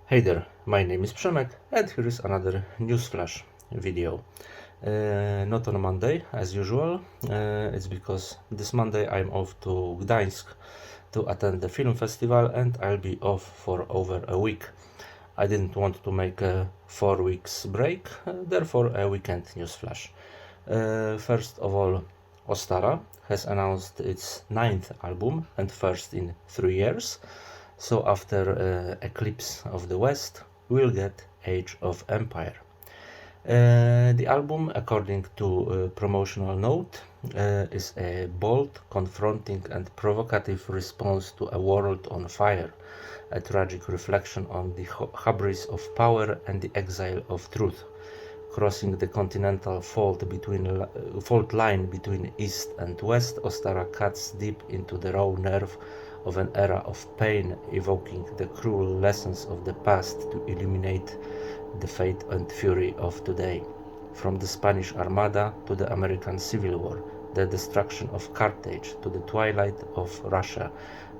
Hey there, my name is Przemek and here is another Newsflash video. Not on Monday as usual, it's because this Monday I'm off to Gdańsk to attend the film festival and I'll be off for over a week. I didn't want to make a 4 weeks break, therefore a weekend Newsflash. First of all, Ostara has announced its 9th album and first in 3 years. So after Eclipse of the West, we'll get Age of Empire. The album, according to promotional note, is a bold, confronting and provocative response to a world on fire, a tragic reflection on the hubris of power and the exile of truth. Crossing the continental fault line between East and West, Ostara cuts deep into the raw nerve of an era of pain, evoking the cruel lessons of the past to illuminate the fate and fury of today. From the Spanish Armada to the American Civil War, the destruction of Carthage to the twilight of Russia,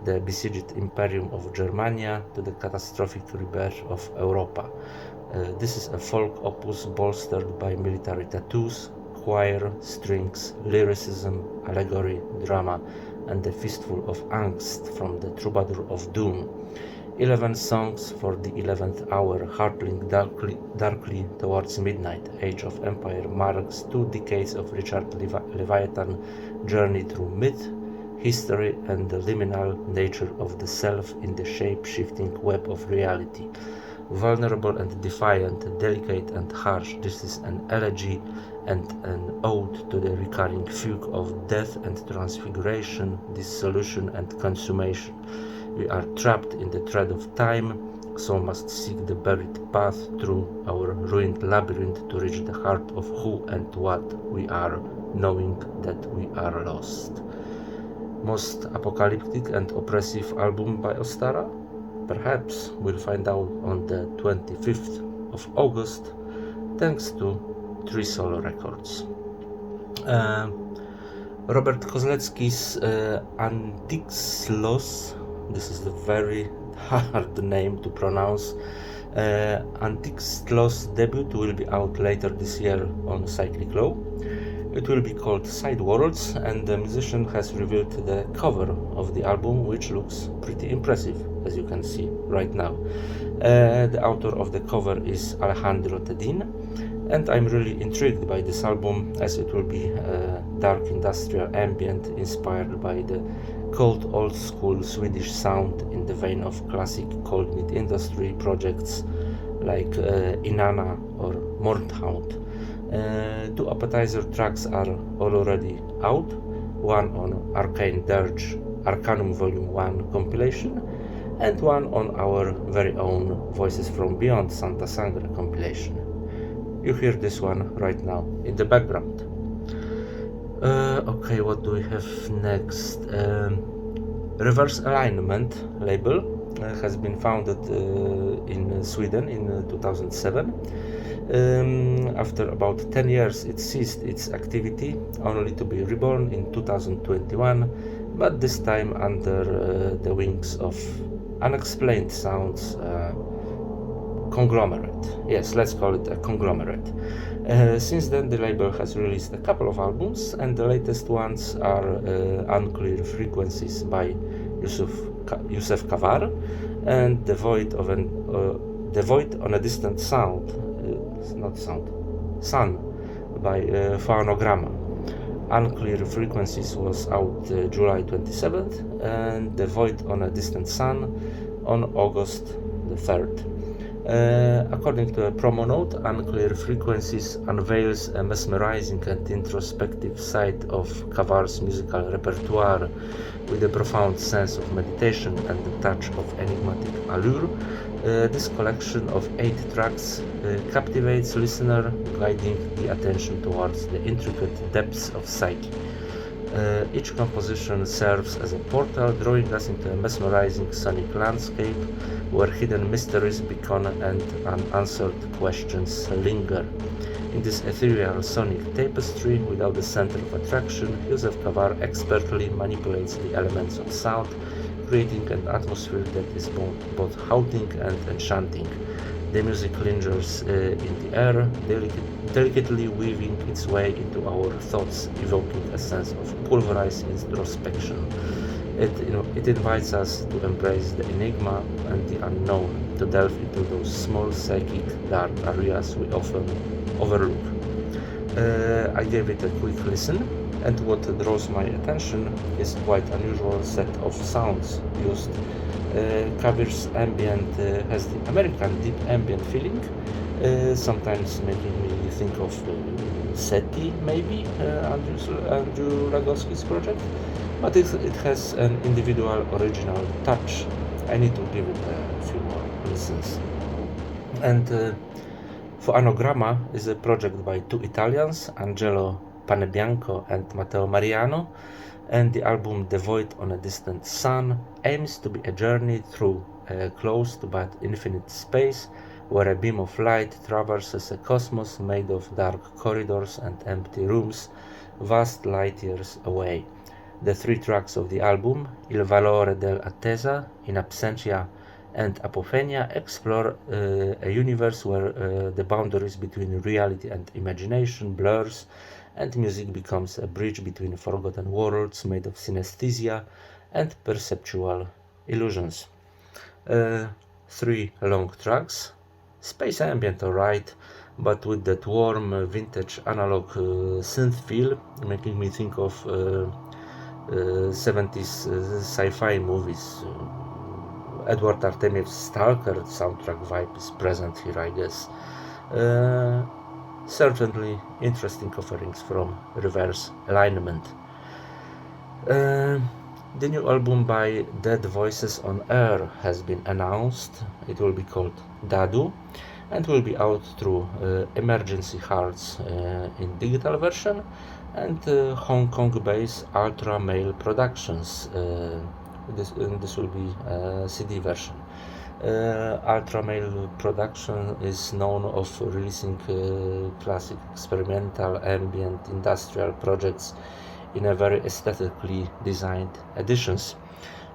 the besieged Imperium of Germania to the catastrophic rebirth of Europa. This is a folk opus bolstered by military tattoos, choir, strings, lyricism, allegory, drama, and a fistful of angst from the troubadour of doom. 11 songs for the 11th hour, hurtling darkly towards midnight. Age of Empire marks 2 decades of Richard Leviathan journey through myth, history, and the liminal nature of the self in the shape-shifting web of reality. Vulnerable and defiant, delicate and harsh, this is an elegy and an ode to the recurring fugue of death and transfiguration, dissolution and consummation. We are trapped in the thread of time, so must seek the buried path through our ruined labyrinth to reach the heart of who and what we are, knowing that we are lost. Most apocalyptic and oppressive album by Ostara? Perhaps we'll find out on the 25th of August, thanks to 3 Solo Records. Robert Kozlecki's Ansiktsl, this is a very hard name to pronounce. Ansiktsl debut will be out later this year on Cyclic Law. It will be called Side Worlds, and the musician has revealed the cover of the album, which looks pretty impressive, as you can see right now. The author of the cover is Alejandro Tedin, and I'm really intrigued by this album, as it will be dark industrial ambient inspired by the cold old school Swedish sound in the vein of classic cold mid industry projects like Inanna or Mordhound. 2 appetizer tracks are already out, one on Arcane Dirge Arcanum Volume 1 compilation and one on our very own Voices from Beyond Santa Sangre compilation. You hear this one right now in the background. Okay, what do we have next? Reverse Alignment label has been founded in Sweden in 2007. After about 10 years it ceased its activity, only to be reborn in 2021, but this time under the wings of Unexplained Sounds conglomerate. Yes, let's call it a conglomerate. Since then the label has released a couple of albums, and the latest ones are Unclear Frequencies by Yusef Kavar and The Void on a Distant Sun by Phonogram. Unclear Frequencies was out July 27th and The Void on a Distant Sun on August the 3rd. According to a promo note, Unclear Frequencies unveils a mesmerizing and introspective side of Kavar's musical repertoire with a profound sense of meditation and a touch of enigmatic allure. This collection of 8 tracks captivates listener, guiding the attention towards the intricate depths of psyche. Each composition serves as a portal, drawing us into a mesmerizing sonic landscape where hidden mysteries beckon and unanswered questions linger. In this ethereal sonic tapestry, without the center of attraction, Yusef Kavar expertly manipulates the elements of sound, creating an atmosphere that is both haunting and enchanting. The music lingers in the air, delicately weaving its way into our thoughts, evoking a sense of pulverized introspection. It invites us to embrace the enigma and the unknown, to delve into those small psychic dark areas we often overlook. I gave it a quick listen, and what draws my attention is quite unusual set of sounds used. Kabir's ambient has the American deep ambient feeling, sometimes making me think of SETI, maybe, Andrew Ragowski's project, but it has an individual original touch. I need to give it a few more listens. And Foanogramma is a project by two Italians, Angelo Panebianco and Matteo Mariano, and the album Devoid on a Distant Sun aims to be a journey through a closed but infinite space where a beam of light traverses a cosmos made of dark corridors and empty rooms, vast light years away. The three tracks of the album, Il Valore dell'Attesa, In Absentia, and Apophenia, explore a universe where the boundaries between reality and imagination blurs, and music becomes a bridge between forgotten worlds made of synesthesia and perceptual illusions. Three long tracks, space ambient alright, but with that warm vintage analog synth feel, making me think of 70s sci-fi movies. Edward Artemiev's Stalker soundtrack vibe is present here, I guess. Certainly interesting offerings from Reverse Alignment. The new album by Dead Voices on Air has been announced. It will be called Dadu and will be out through Emergency Hearts in digital version and Hong Kong-based Ultra Male Productions. This will be a CD version. Ultra Male Production is known of releasing classic experimental ambient industrial projects in a very aesthetically designed editions.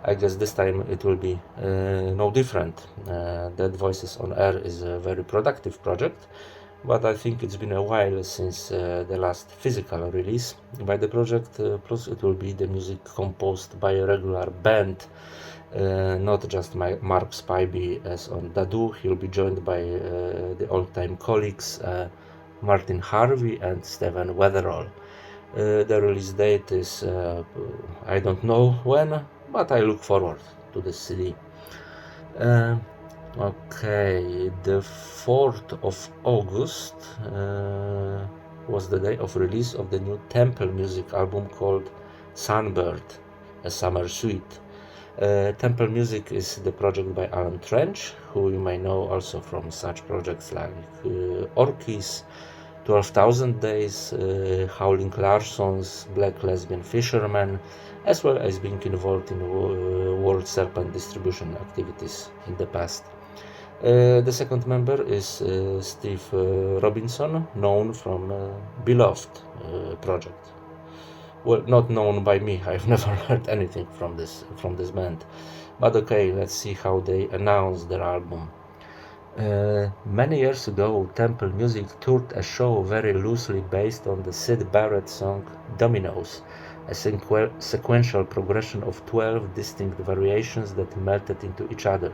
I guess this time it will be no different. Dead Voices on Air is a very productive project, but I think it's been a while since the last physical release by the project, plus it will be the music composed by a regular band, not just Mark Spivey as on Dadu. He'll be joined by the old-time colleagues Martin Harvey and Stephen Weatherall. The release date is I don't know when, but I look forward to this CD. Okay, the 4th of August was the day of release of the new Temple Music album called Sunbird, a Summer Suite. Temple Music is the project by Alan Trench, who you may know also from such projects like Orkis, 12,000 Days, Howling Larson's Black Lesbian Fisherman, as well as being involved in World Serpent distribution activities in the past. The second member is Steve Robinson, known from Beloved project. Well, not known by me. I've never heard anything from this band. But okay, let's see how they announced their album. Many years ago, Temple Music toured a show very loosely based on the Syd Barrett song Dominoes, a sequential progression of 12 distinct variations that melted into each other.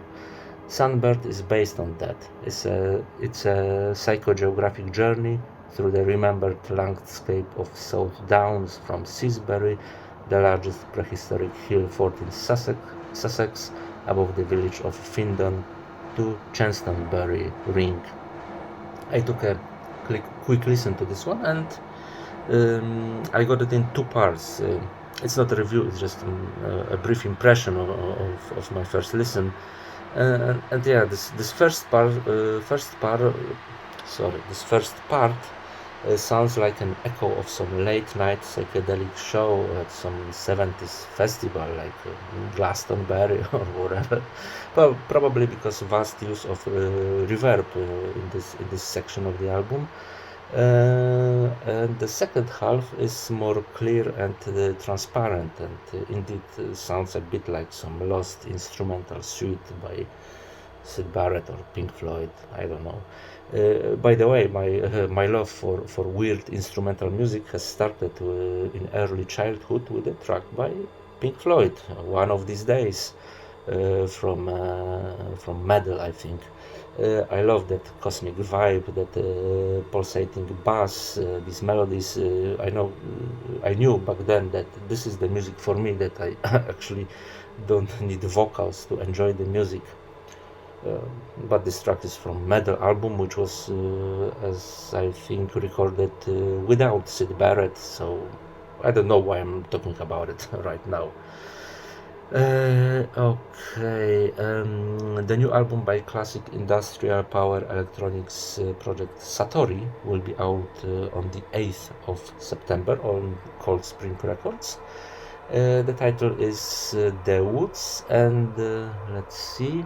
Sunbird is based on that. It's a psychogeographic journey through the remembered landscape of South Downs from Sisbury, the largest prehistoric hill fort in Sussex, above the village of Findon, to Chanctonbury Ring. I took a quick listen to this one, and I got it in two parts. It's not a review, it's just a brief impression of my first listen. And yeah, this first part sounds like an echo of some late night psychedelic show at some 70s festival like Glastonbury or whatever. Well, probably because vast use of reverb in this section of the album. And the second half is more clear and transparent, and indeed sounds a bit like some lost instrumental suite by Sid Barrett or Pink Floyd. I don't know. By the way, my love for weird instrumental music has started in early childhood with a track by Pink Floyd, One of These Days, from Medal, I think. I love that cosmic vibe, that pulsating bass, these melodies. I knew back then that this is the music for me, that I actually don't need vocals to enjoy the music. But this track is from Medal album, which was, as I think, recorded without Sid Barrett, so I don't know why I'm talking about it right now. Okay, the new album by classic industrial power electronics project Satori will be out on the 8th of September on Cold Spring Records. The title is The Woods, and let's see.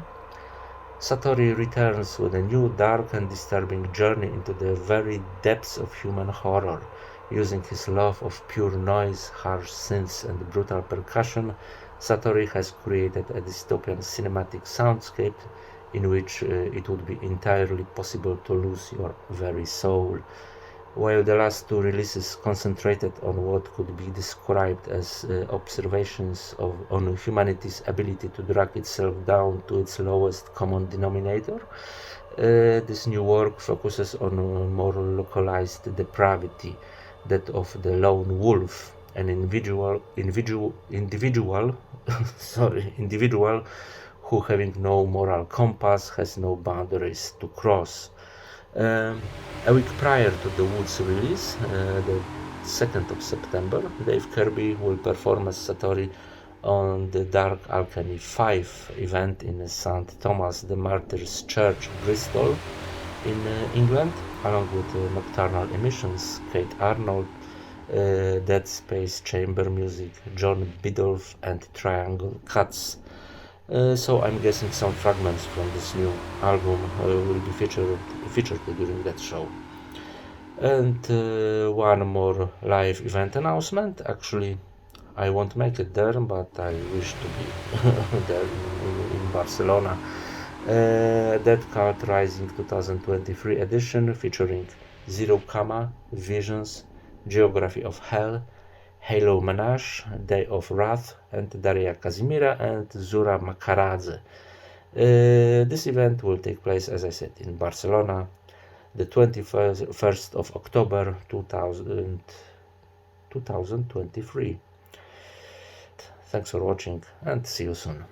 Satori returns with a new dark and disturbing journey into the very depths of human horror. Using his love of pure noise, harsh synths and brutal percussion, Satori has created a dystopian cinematic soundscape in which it would be entirely possible to lose your very soul. While the last two releases concentrated on what could be described as observations on humanity's ability to drag itself down to its lowest common denominator, this new work focuses on more localized depravity, that of the lone wolf, an individual who, having no moral compass, has no boundaries to cross. A week prior to the Woods release, the 2nd of September, Dave Kirby will perform as Satori on the Dark Alchemy 5 event in St. Thomas the Martyr's Church, Bristol, in England, along with Nocturnal Emissions, Kate Arnold, Dead Space Chamber Music, John Biddulph, and Triangle Cuts. So I'm guessing some fragments from this new album will be featured during that show. And one more live event announcement. Actually, I won't make it there, but I wish to be there in Barcelona. Dead Card Rising 2023 edition featuring Zero Kama, Visions, Geography of Hell, Halo Menage, Day of Wrath, and Daria Kazimira and Zura Makaradze. This event will take place, as I said, in Barcelona, the 21st of October 2023. Thanks for watching, and see you soon.